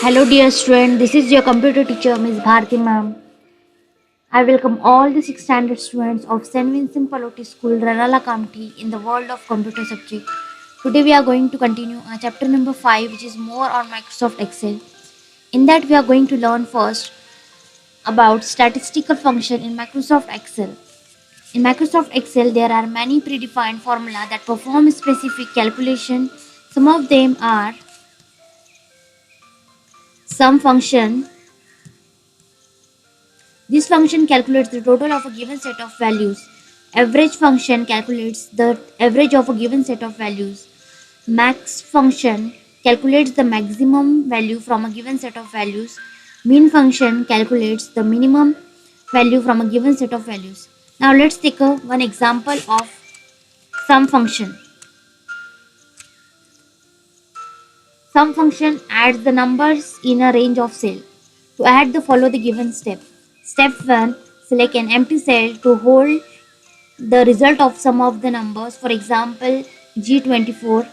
Hello dear student, this is your computer teacher Ms. Bharti ma'am. I welcome all the 6th standard students of St. Vincent Pallotti School, Ranala County in the world of computer subject. Today we are going to continue our chapter number 5 which is more on Microsoft Excel. In that we are going to learn first about statistical function in Microsoft Excel. In Microsoft Excel there are many predefined formula that perform specific calculation. Some of them are sum function. This function calculates the total of a given set of values. Average function calculates the average of a given set of values. Max function calculates the maximum value from a given set of values. Min function calculates the minimum value from a given set of values. Now let's take one example of sum function. Sum function adds the numbers in a range of cell. To add follow the given step. Step 1. Select an empty cell to hold the result of sum of the numbers, for example G24.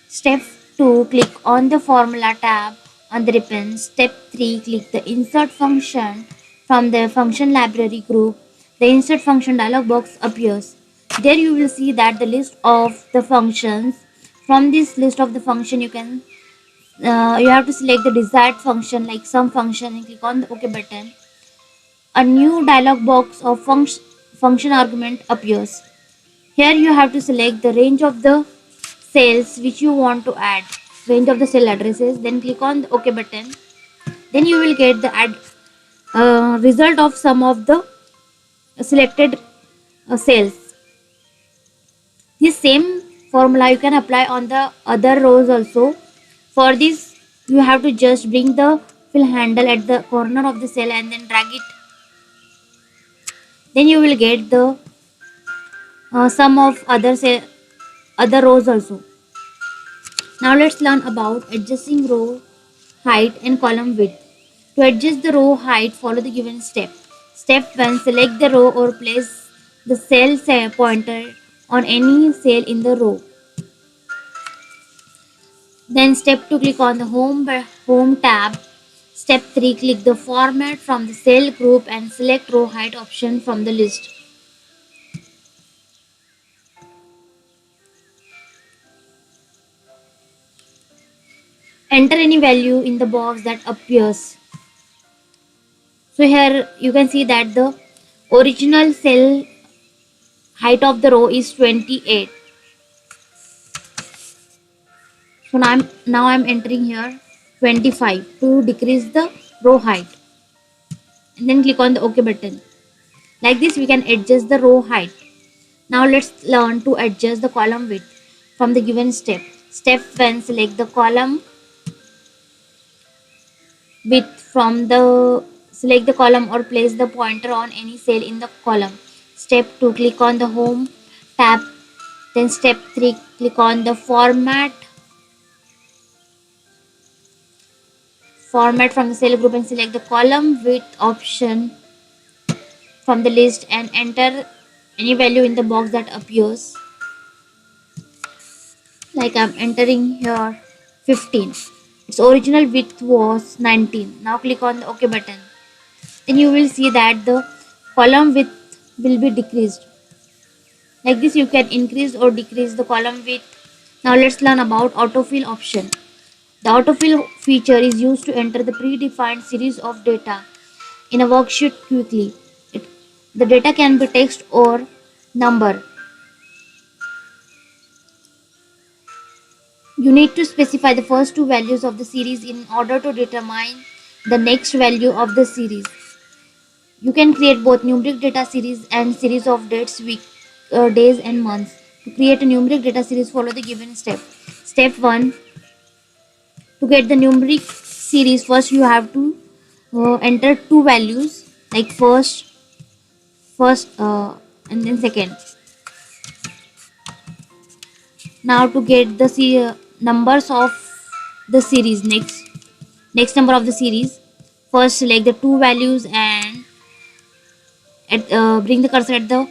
Step 2. Click on the formula tab on the ribbon. Step 3. Click the insert function from the function library group. The insert function dialog box appears. There you will see that the list of the functions. From this list of the function you have to select the desired function like sum function and click on the OK button. A new dialog box of function argument appears. Here you have to select the range of the cells which you want to add, range of the cell addresses, then click on the OK button. Then you will get the result of some of the selected cells. This same formula you can apply on the other rows also. For this you have to just bring the fill handle at the corner of the cell and then drag it. Then you will get the sum of other rows also. Now let's learn about adjusting row height and column width. To adjust the row height, follow the given step. Step 1. Select the row or place the cell pointer on any cell in the row. Then step 2. Click on the home tab. Step 3. Click the format from the cell group and select row height option from the list. Enter any value in the box that appears. So here you can see that the original cell height of the row is 28. So now I'm entering here 25 to decrease the row height. And then click on the OK button. Like this we can adjust the row height. Now let's learn to adjust the column width from the given step. Step 1. Select the column width from the select the column or place the pointer on any cell in the column. Step 2. Click on the home tab. Then step 3. Click on the format from the cell group and select the column width option from the list and enter any value in the box that appears. Like I'm entering here 15. Its original width was 19. Now click on the OK button. Then you will see that the column width will be decreased. Like this you can increase or decrease the column width. Now let's learn about autofill option. The autofill feature is used to enter the predefined series of data in a worksheet quickly. The data can be text or number. You need to specify the first two values of the series in order to determine the next value of the series. You can create both numeric data series and series of dates, days and months. To create a numeric data series, follow the given step. Step 1. To get the numeric series, first you have to enter two values like first and then second. Now to get the numbers of the series, next number of the series, first select the two values and bring the cursor at the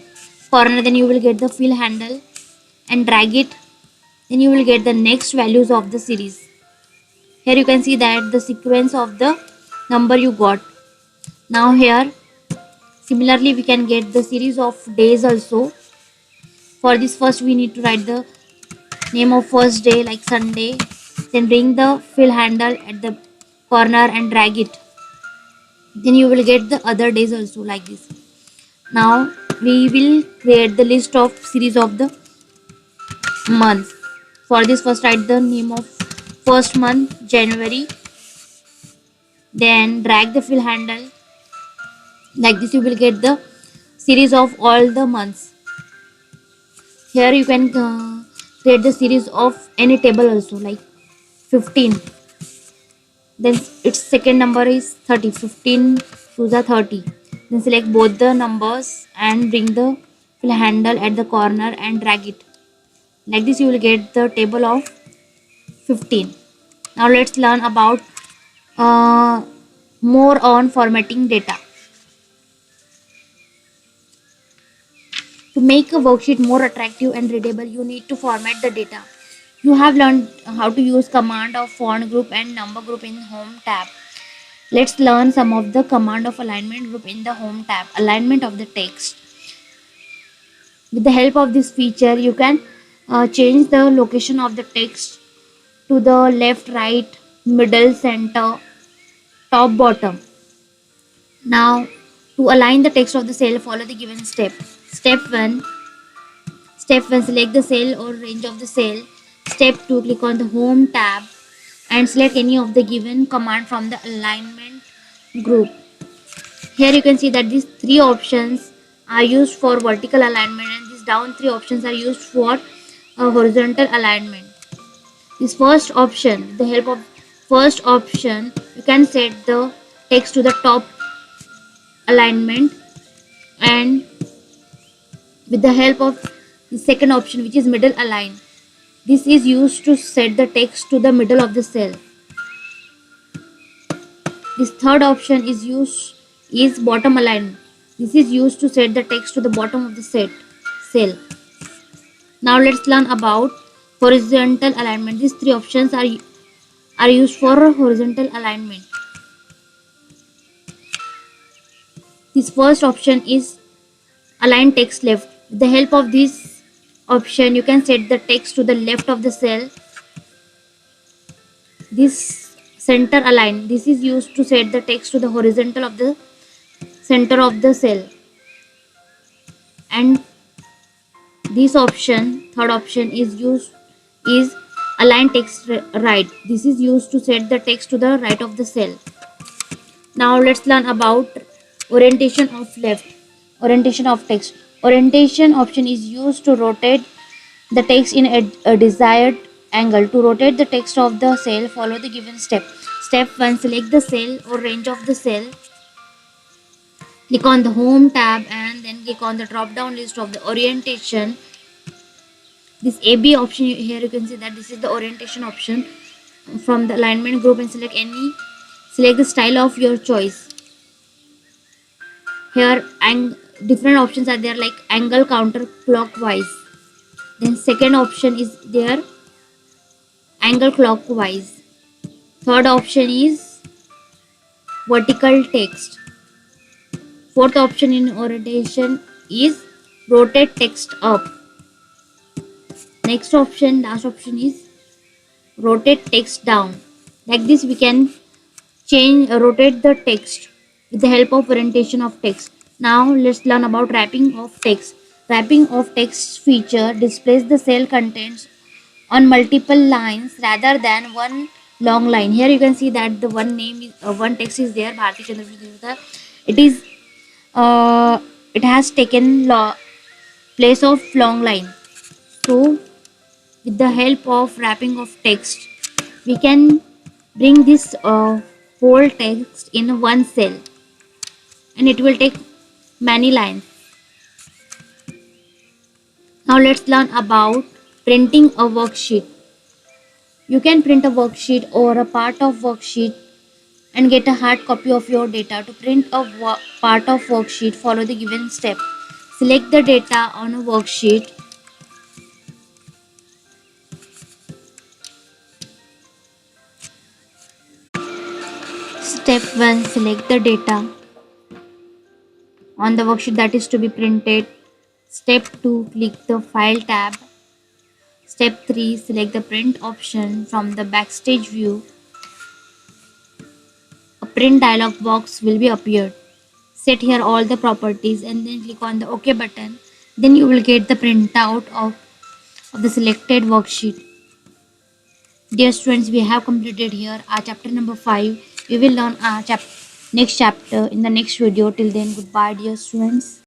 corner. Then you will get the fill handle and drag it. Then you will get the next values of the series. Here you can see that the sequence of the number you got. Now here similarly we can get the series of days also. For this first we need to write the name of first day like Sunday, then bring the fill handle at the corner and drag it. Then you will get the other days also like this. Now we will create the list of series of the months. For this first write the name of first month January, then drag the fill handle like this. You will get the series of all the months. Here you can create the series of any table also like 15. Then its second number is 30. 15 to the 30. Then select both the numbers and bring the fill handle at the corner and drag it. Like this you will get the table of 15. Now let's learn about uh, more on formatting data. To make a worksheet more attractive and readable, you need to format the data. You have learned how to use command of font group and number group in Home tab. Let's learn some of the command of alignment group in the Home tab. Alignment of the text. With the help of this feature, you can change the location of the text to the left, right, middle, center, top, bottom. Now, to align the text of the cell, follow the given step. Step 1. Step 1. Select the cell or range of the cell. Step 2. Click on the Home tab and select any of the given command from the alignment group. Here you can see that these three options are used for vertical alignment and these down three options are used for horizontal alignment. This first option, with the help of first option, you can set the text to the top alignment, and with the help of the second option, which is middle align, this is used to set the text to the middle of the cell. This third option is bottom align. This is used to set the text to the bottom of the cell. Now let's learn about horizontal alignment. These three options are used for horizontal alignment. This first option is align text left. With the help of this option, you can set the text to the left of the cell. This center align. This is used to set the text to the horizontal of the center of the cell. And this option, third option, is align text right. This is used to set the text to the right of the cell. Now let's learn about orientation of left. Orientation of text. Orientation option is used to rotate the text in a desired angle. To rotate the text of the cell, follow the given step. Step 1. Select the cell or range of the cell. Click on the Home tab and then click on the drop down list of the orientation. This AB option, here you can see that this is the orientation option. From the alignment group and select the style of your choice. Here different options are there like angle counterclockwise. Then second option is there angle clockwise. Third option is vertical text. Fourth option in orientation is rotate text up. Next option, last option is rotate text down. Like this we can rotate the text with the help of orientation of text. Now let's learn about wrapping of text. Wrapping of text feature displays the cell contents on multiple lines rather than one long line. Here you can see that the one text is there, Bharati Chandraprasad. It is it has taken place of long line. So with the help of wrapping of text, we can bring this whole text in one cell, and it will take many lines. Now let's learn about printing a worksheet. You can print a worksheet or a part of worksheet and get a hard copy of your data. To print a part of worksheet, follow the given step. Select the data on a worksheet. Step 1. Select the data on the worksheet that is to be printed. Step 2. Click the File tab. Step 3. Select the print option from the backstage view. A print dialog box will be appeared. Set here all the properties and then click on the OK button. Then you will get the printout of the selected worksheet. Dear students, we have completed here our chapter number 5. We will learn our next chapter in the next video. Till then, goodbye, dear students.